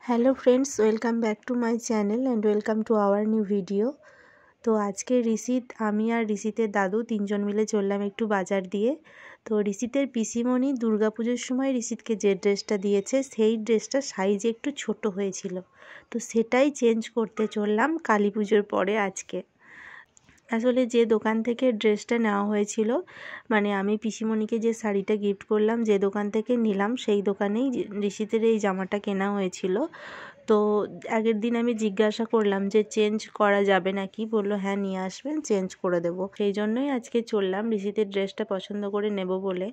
Hello friends, welcome back to my channel and welcome to our new video. तो आज के ঋষিত আমি আর ঋষিতের দাদু তিনজন মিলে চললাম একটু বাজার দিয়ে। তো ঋষিতের পিসিমণি দুর্গাপুজোর সময় ঋষিতকে যে ড্রেসটা দিয়েছে সেই ড্রেসটা সাইজে একটু ছোট হয়েছিল, তো সেটাই চেঞ্জ করতে চললাম কালী পুজোর পরে আজকে। আসলে যে দোকান থেকে ড্রেসটা নেওয়া হয়েছিল, মানে আমি পিসিমণিকে যে শাড়িটা গিফট করলাম যে দোকান থেকে নিলাম, সেই দোকানেই ঋষিতের এই জামাটা কেনা হয়েছিল। তো আগের দিন আমি জিজ্ঞাসা করলাম যে চেঞ্জ করা যাবে নাকি, বললো হ্যাঁ নিয়ে আসবেন, চেঞ্জ করে দেবো। সেই জন্যই আজকে চললাম ঋষিতের ড্রেসটা পছন্দ করে নেব বলে।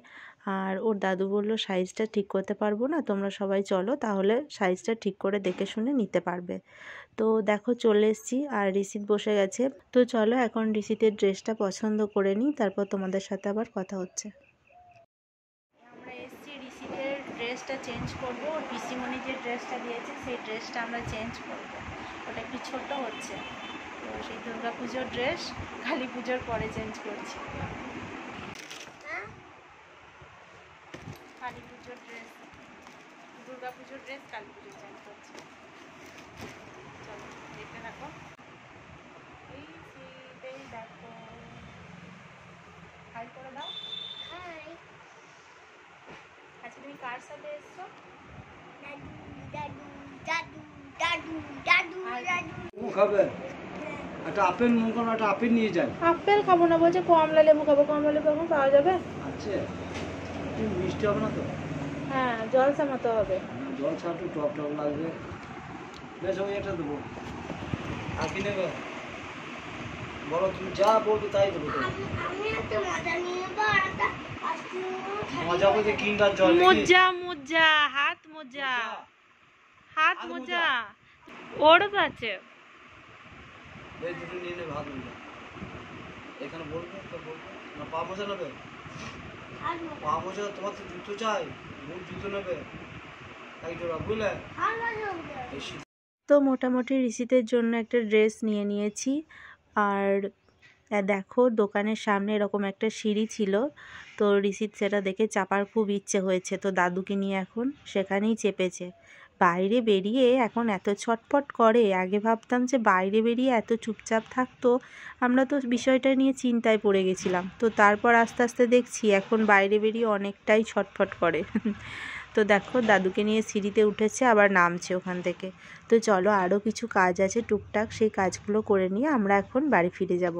আর ওর দাদু বললো সাইজটা ঠিক করতে পারবো না, তোমরা সবাই চলো, তাহলে সাইজটা ঠিক করে দেখে শুনে নিতে পারবে। তো দেখো চলে এসেছি আর ঋষিত বসে গেছে। তো চলো এখন ঋষিতের ড্রেসটা পছন্দ করে নিই, তারপর তোমাদের সাথে আবার কথা হচ্ছে। আমরা এসেছি ঋষিতের ড্রেসটা চেঞ্জ করবো। ওর পিসিমণি যে ড্রেসটা দিয়েছে সেই ড্রেসটা আমরা চেঞ্জ করবো, ওটা একটু ছোট হচ্ছে। তো সেই দুর্গাপুজোর ড্রেস কালী পুজোর পরে চেঞ্জ করছি। কালী পুজোর ড্রেস, দুর্গাপুজোর ড্রেস কালী পুজো চেঞ্জ করছি। চলো দেখতে থাকো। এই দেখো, হাই করে দাও। আচ্ছা তুমি কার সাথে এসছো? আপেল নিয়ে যান। আপেল খাবো না বলছে, কমলা লেবু খাবো। কমলা লেবু এখন পাওয়া যাবে? আচ্ছা, মিষ্টি হবে না তো? হ্যাঁ, জলসা মতো হবে। জলসা একটু টক টক লাগবে। বেশ, ওই একটা দেবো। আর কি নেবে বলো, তুমি যা বলবে তাই দেবো। মজা বলতে কিংবা জল মোজা মোজা, হাত মোজা, হাত মোজা ওরও তো আছে। এই দুটো নিয়ে নেবে, হাত মোজা। এখানে বলবে তো বলবে না, পা মোজা নেবে? পা মোজা তোমার তো জুতো চাই, বুট জুতো নেবে তাই জোড়া, বুঝলে? তো মোটামুটি ঋষিতের জন্য একটা ড্রেস নিয়ে নিয়েছি। আর দেখো দোকানের সামনে এরকম একটা সিঁড়ি ছিল, তো ঋষিত সেটা দেখে চাপার খুব ইচ্ছে হয়েছে, তো দাদুকে নিয়ে এখন সেখানেই চেপেছে। বাইরে বেরিয়ে এখন এত ছটফট করে, আগে ভাবতাম যে বাইরে বেরিয়ে এত চুপচাপ থাকতো, আমরা তো বিষয়টা নিয়ে চিন্তায় পড়ে গেছিলাম। তো তারপর আস্তে আস্তে দেখছি এখন বাইরে বেরিয়ে অনেকটাই ছটফট করে। তো দেখো দাদুকে নিয়ে সিঁড়িতে উঠেছে, আবার নামছে ওখান থেকে। তো চলো আরও কিছু কাজ আছে টুকটাক, সেই কাজগুলো করে নিয়ে আমরা এখন বাড়ি ফিরে যাব।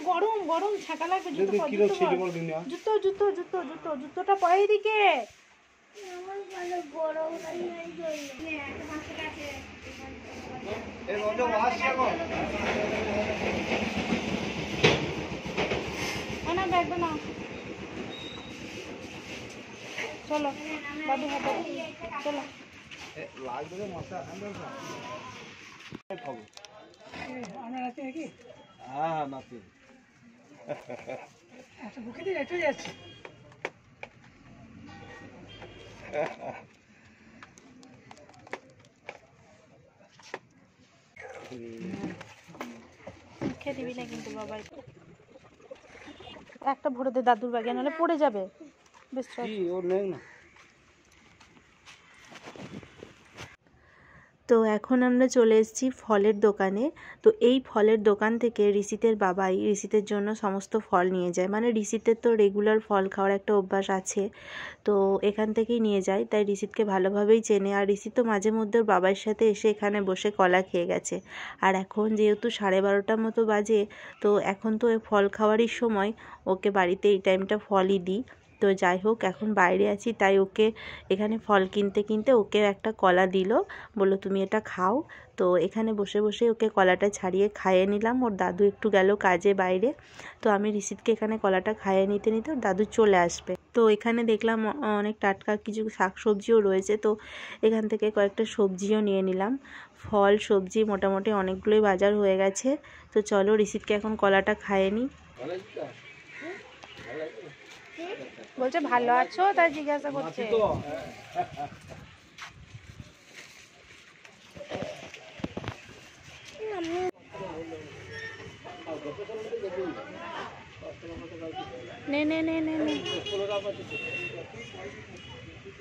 গরম গরম ছাকা লাগবে, জুতো জুতো জুতো জুতো জুতোটা পরে দিকে। চলো বাবু হাতে চলো। হ্যাঁ নাতি বুকে দিয়ে রেখে যাচ্ছে। খেয়ে দিবি না কিন্তু বাবা, একটা ভরে দে দাদুর ব্যাগে, নাহলে পড়ে যাবে। বেশ ওর নেই না। তো এখন আমরা চলে এসেছি ফলের দোকানে। তো এই ফলের দোকান থেকে ঋষিতের বাবাই ঋষিতের জন্য সমস্ত ফল নিয়ে যায়, মানে ঋষিতের তো রেগুলার ফল খাওয়ার একটা অভ্যাস আছে, তো এখান থেকেই নিয়ে যায়। তাই ঋষিতকে ভালোভাবেই চেনে। আর ঋষিত তো মাঝে মধ্যে বাবার সাথে এসে এখানে বসে কলা খেয়ে গেছে। আর এখন যেহেতু 12:30 মতো বাজে, তো এখন তো ফল খাওয়ারই সময়, ওকে বাড়িতে এই টাইমটা ফলই দিই। তো যাই হোক, এখন বাইরে আছি তাই ওকে এখানে ফল কিনতে কিনতে ওকে একটা কলা দিল, বললো তুমি এটা খাও। তো এখানে বসে বসে ওকে কলাটা ছাড়িয়ে খাইয়ে নিলাম। ওর দাদু একটু গেল কাজে বাইরে, তো আমি ঋষিতকে এখানে কলাটা খাইয়ে নিতে নিতে ওর দাদু চলে আসবে। তো এখানে দেখলাম অনেক টাটকা কিছু শাকসবজিও রয়েছে, তো এখান থেকে কয়েকটা সবজিও নিয়ে নিলাম। ফল সবজি মোটামুটি অনেকগুলোই বাজার হয়ে গেছে। তো চলো ঋষিতকে এখন কলাটা খাইয়ে নিই। বলছে ভালো আছো, তাই জিজ্ঞাসা করছে। নে নে নে নে নে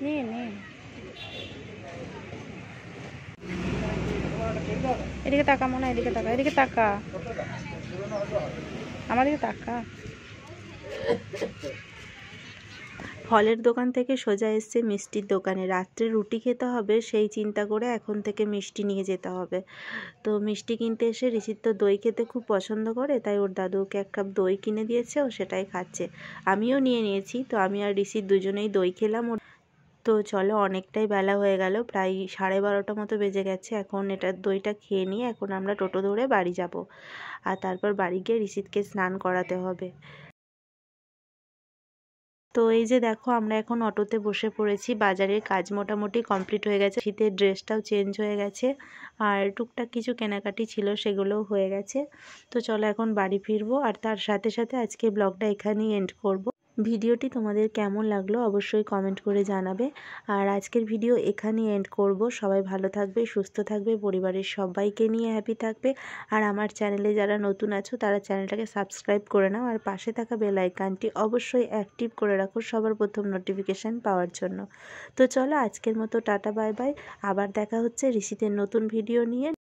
নে নে এদিকে তাকা মনে, এদিকে তাকা, এদিকে তাকা, আমাদিকে তাকা। ফলের দোকান থেকে সোজা এসছে মিষ্টির দোকানে। রাত্রে রুটি খেতে হবে সেই চিন্তা করে এখন থেকে মিষ্টি নিয়ে যেতে হবে। তো মিষ্টি কিনতে এসে ঋষিত তো দই খেতে খুব পছন্দ করে, তাই ওর দাদুকে 1 কাপ দই কিনে দিয়েছে, ও সেটাই খাচ্ছে। আমিও নিয়ে নিয়েছি, তো আমি আর ঋষিত দুজনেই দই খেলাম। তো চলো, অনেকটাই বেলা হয়ে গেল, প্রায় 12:30 মতো বেজে গেছে। এখন এটা দইটা খেয়ে নিয়ে এখন আমরা টোটো ধরে বাড়ি যাব, আর তারপর বাড়ি গিয়ে ঋষিতকে স্নান করাতে হবে। তো এই যে দেখো, আমরা এখন অটোতে বসে পড়েছি। বাজারের কাজ মোটামুটি কমপ্লিট হয়ে গেছে, শীতের ড্রেসটাও চেঞ্জ হয়ে গেছে, আর টুকটাক কিছু কেনাকাটি ছিল সেগুলোও হয়ে গেছে। তো চলো এখন বাড়ি ফিরবো, আর তার সাথে সাথে আজকে ব্লগটা এখানেই এন্ড করব। ভিডিওটি তোমাদের কেমন লাগলো অবশ্যই কমেন্ট করে জানাবে। আর আজকের ভিডিও এখানেই এন্ড করব। সবাই ভালো থাকবে, সুস্থ থাকবে, পরিবারের সবাইকে নিয়ে হ্যাপি থাকবে। আর আমার চ্যানেলে যারা নতুন আছো তারা চ্যানেলটাকে সাবস্ক্রাইব করে নাও, আর পাশে থাকা বেল আইকনটি অবশ্যই অ্যাক্টিভ করে রাখো সবার প্রথম নোটিফিকেশান পাওয়ার জন্য। তো চলো, আজকের মতো টাটা বাই বাই। আবার দেখা হচ্ছে ঋষিতের নতুন ভিডিও নিয়ে।